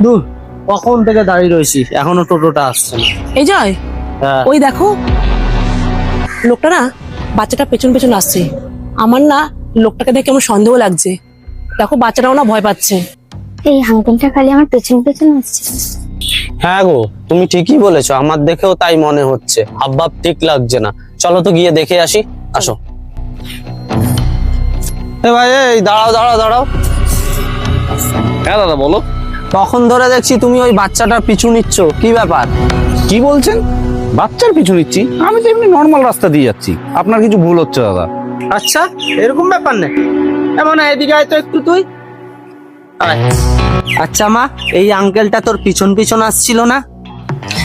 দূর কখন থেকে দাঁড়িয়ে রয়েছি, এখনো টোটোটা আসছে না। এই জয়, হ্যাঁ। ওই দেখো লোকটা না বাচ্চাটা পেছন পেছন আসছে। আমার না লোকটাকে দেখে আমার সন্দেহ লাগছে। দেখো বাচ্চাটাও না ভয় পাচ্ছে। এই আঙ্কেলটা খালি আমার পেছন পেছন আসছে। হ্যাঁ গো, তুমি ঠিকই বলেছো, আমার দেখেও তাই মনে হচ্ছে। হাবভাব ঠিক লাগছে না। চলো তো গিয়ে দেখে আসি, আসো। এ ভাই, এই দাঁড়াও দাঁড়াও দাঁড়াও। হ্যাঁ দাদা বলো। তখন ধরে দেখছি তুমি ওই বাচ্চাটার পিছু নিচ্ছ, কি ব্যাপার? কি বলছেন? বাচ্চার পিছু নিচ্ছি? আমি তো এমনি নর্মাল রাস্তা দিয়ে যাচ্ছি। আপনার কিছু ভুল হচ্ছে দাদা। আচ্ছা, এরকম ব্যাপার নেই। এমন এদিকে আয় তো একটু তুই। আয়। আচ্ছা মা, এই আঙ্কেলটা তোর পিছন পিছন আসছিল না?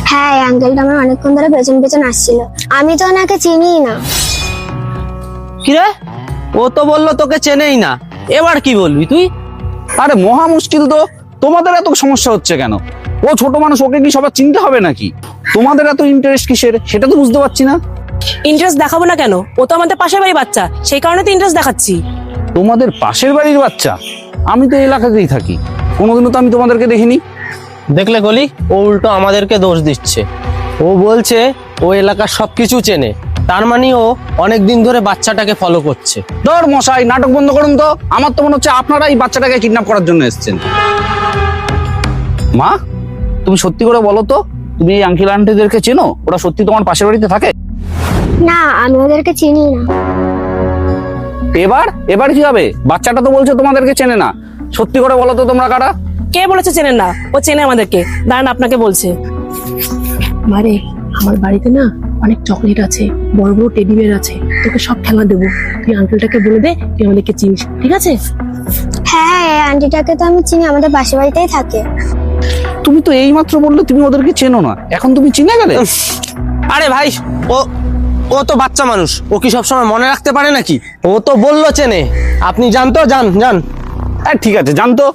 হ্যাঁ, এই আঙ্কেলটা আমার অনেকক্ষণ ধরে পেছন পেছন আসছিল। আমি তো ওনাকে চিনিই না। কিরে, ও তো বললো তোকে চেনেই না, এবার কি বলবি তুই? আরে মহা মুশকিল তো। তোমাদের এত সমস্যা হচ্ছে কেন? ও ছোট মানুষ, ওকে কি সবার চিনতে হবে নাকি? তোমাদের এত ইন্টারেস্ট কিসের সেটা তো বুঝতে পারছি না। ইন্টারেস্ট দেখাবো না কেন? ও তো আমাদের পাশের বাড়ির বাচ্চা, সেই কারণে তো ইন্টারেস্ট দেখাচ্ছি। তোমাদের পাশের বাড়ির বাচ্চা? আমি তো এই এলাকাতেই থাকি, কোনোদিনও তো আমি তোমাদেরকে দেখিনি। দেখলে গলি, ও উল্টো আমাদেরকে দোষ দিচ্ছে। ও বলছে ও এলাকার সবকিছু চেনে, তার মানে ও অনেকদিন ধরে বাচ্চাটাকে ফলো করছে। ধর মশাই, নাটক বন্ধ করুন তো। আমার তো মনে হচ্ছে আপনারা এই বাচ্চাটাকে কিডন্যাপ করার জন্য এসেছেন। মা, তুমি সত্যি করে বলো তো, তুমি এই আঙ্কেল আন্টিদেরকে চেনো? ওরা সত্যি তোমার পাশের বাড়িতে থাকে? না, আমি ওদেরকে চিনি না। এবার এবার কি হবে? বাচ্চাটা তো বলছে তোমাদেরকে চেনে না। সত্যি করে বলো তো তোমরা কারা? কে বলেছে চেনেন না? ও চেনে আমাদেরকে। দাঁড়ান, আপনাকে বলছে। মারে, আমার বাড়িতে না অনেক চকলেট আছে, বড় বড় টেডি বিয়ার আছে, তোকে সব খেলনা দেবো। তুই আঙ্কেলটাকে বলে দে তুই আমাদেরকে চিনিস, ঠিক আছে? হ্যাঁ, এই আন্টিটাকে তো আমি চিনি, আমাদের পাশের বাড়িতেই থাকে। তুমি তো এইমাত্র বললে তুমি ওদেরকে চেনো না, এখন তুমি চিনে গেলে? আরে ভাই, ও ও তো বাচ্চা মানুষ, ও কি সবসময় মনে রাখতে পারে নাকি? ও তো বললো চেনে। আপনি জানতো, যান যান। হ্যাঁ ঠিক আছে, জানতো।